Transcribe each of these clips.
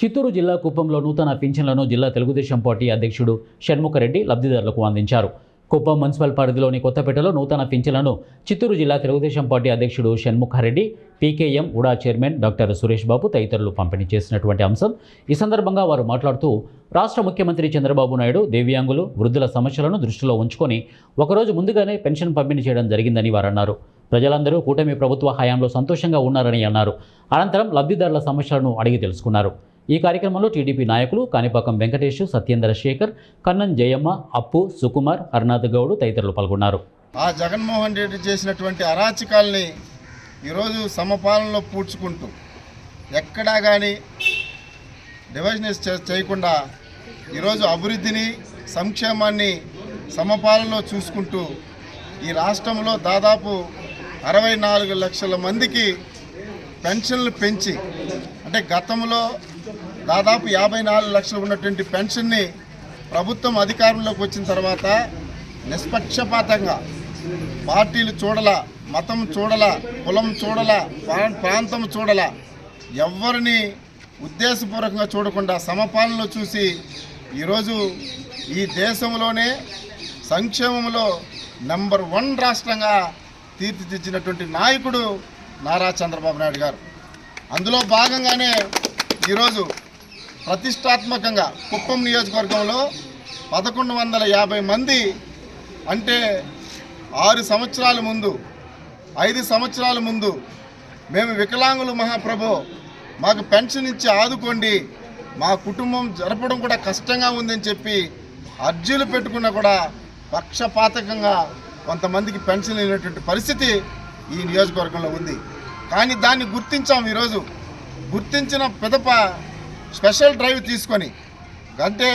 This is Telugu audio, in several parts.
చిత్తూరు జిల్లా కుప్పంలో నూతన పింఛన్లను జిల్లా తెలుగుదేశం పార్టీ అధ్యక్షుడు షణ్ముఖరెడ్డి లబ్ధిదారులకు అందించారు. కుప్పం మున్సిపల్ పరిధిలోని కొత్తపేటలో నూతన పింఛన్లను చిత్తూరు జిల్లా తెలుగుదేశం పార్టీ అధ్యక్షుడు Shanmukha Reddy, PKM UDA chairman doctor Suresh Babu తదితరులు పంపిణీ చేసినటువంటి అంశం. ఈ సందర్భంగా వారు మాట్లాడుతూ రాష్ట్ర ముఖ్యమంత్రి చంద్రబాబు నాయుడు దివ్యాంగులు, వృద్ధుల సమస్యలను దృష్టిలో ఉంచుకొని ఒకరోజు ముందుగానే పెన్షన్ పంపిణీ చేయడం జరిగిందని వారు అన్నారు. ప్రజలందరూ కూటమి ప్రభుత్వ హయాంలో సంతోషంగా ఉన్నారని అన్నారు. అనంతరం లబ్ధిదారుల సమస్యలను అడిగి తెలుసుకున్నారు. ఈ కార్యక్రమంలో టీడీపీ నాయకులు కాణిపాకం వెంకటేష్, సత్యేంద్ర శేఖర్, కన్నన్ జయమ్మ, అప్పు, సుకుమార్, హర్నాథ్ గౌడ్ తదితరులు పాల్గొన్నారు. ఆ జగన్మోహన్ రెడ్డి చేసినటువంటి అరాచకాల్ని ఈరోజు సమపాలనలో పూడ్చుకుంటూ ఎక్కడా కానీ డివిజనైజ్ చేయకుండా ఈరోజు అభివృద్ధిని, సంక్షేమాన్ని సమపాలనలో చూసుకుంటూ ఈ రాష్ట్రంలో దాదాపు 64 లక్షల మందికి పెన్షన్లు పెంచి, అంటే గతంలో దాదాపు 54 లక్షలు ఉన్నటువంటి పెన్షన్ని ప్రభుత్వం అధికారంలోకి వచ్చిన తర్వాత నిష్పక్షపాతంగా పార్టీలు చూడాల, మతం చూడాల, కులం చూడాల, ప్రాంతం చూడాల, ఎవరిని ఉద్దేశపూర్వకంగా చూడకుండా సమపాలనలో చూసి ఈరోజు ఈ దేశంలోనే సంక్షేమంలో నెంబర్ 1 రాష్ట్రంగా తీర్చిదిద్దినటువంటి నాయకుడు నారా చంద్రబాబు నాయుడు గారు. అందులో భాగంగానే ఈరోజు ప్రతిష్టాత్మకంగా కుప్పం నియోజకవర్గంలో 1150 మంది, అంటే 6 సంవత్సరాల ముందు, 5 సంవత్సరాల ముందు మేము వికలాంగులు మహాప్రభు మాకు పెన్షన్ ఇచ్చి ఆదుకోండి, మా కుటుంబం జరపడం కూడా కష్టంగా ఉందని చెప్పి అర్జీలు పెట్టుకున్నా కూడా పక్షపాతకంగా కొంతమందికి పెన్షన్ లేనటువంటి పరిస్థితి ఈ నియోజకవర్గంలో ఉంది. కానీ దాన్ని గుర్తించాం. ఈరోజు గుర్తించిన పిదప స్పెషల్ డ్రైవ్ తీసుకొని, అంటే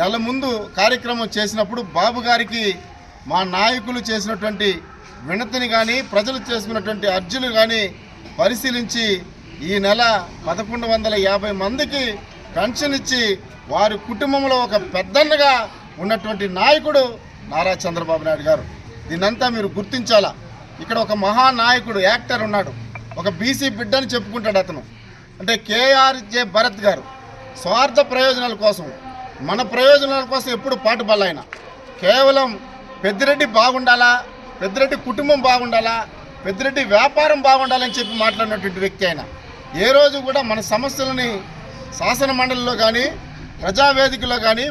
నెల ముందు కార్యక్రమం చేసినప్పుడు బాబు గారికి మా నాయకులు చేసినటువంటి వినతిని కానీ, ప్రజలు చేసుకున్నటువంటి అర్జీలు కానీ పరిశీలించి ఈ నెల 1150 మందికి పెన్షన్ ఇచ్చి వారి కుటుంబంలో ఒక పెద్దన్నగా ఉన్నటువంటి నాయకుడు నారా చంద్రబాబు నాయుడు గారు. దీన్నంతా మీరు గుర్తించాలా. ఇక్కడ ఒక మహానాయకుడు, యాక్టర్ ఉన్నాడు, ఒక బీసీ బిడ్డని చెప్పుకుంటాడు అతను, అంటే కేఆర్జే భరత్ గారు. స్వార్థ ప్రయోజనాల కోసం, మన ప్రయోజనాల కోసం ఎప్పుడు పాటుపడాలైన, కేవలం పెద్దిరెడ్డి బాగుండాలా, పెద్దిరెడ్డి కుటుంబం బాగుండాలా, పెద్దిరెడ్డి వ్యాపారం బాగుండాలని చెప్పి మాట్లాడినటువంటి వ్యక్తి ఆయన. ఏ రోజు కూడా మన సమస్యలని శాసన మండలిలో కానీ, ప్రజావేదికలో కానీ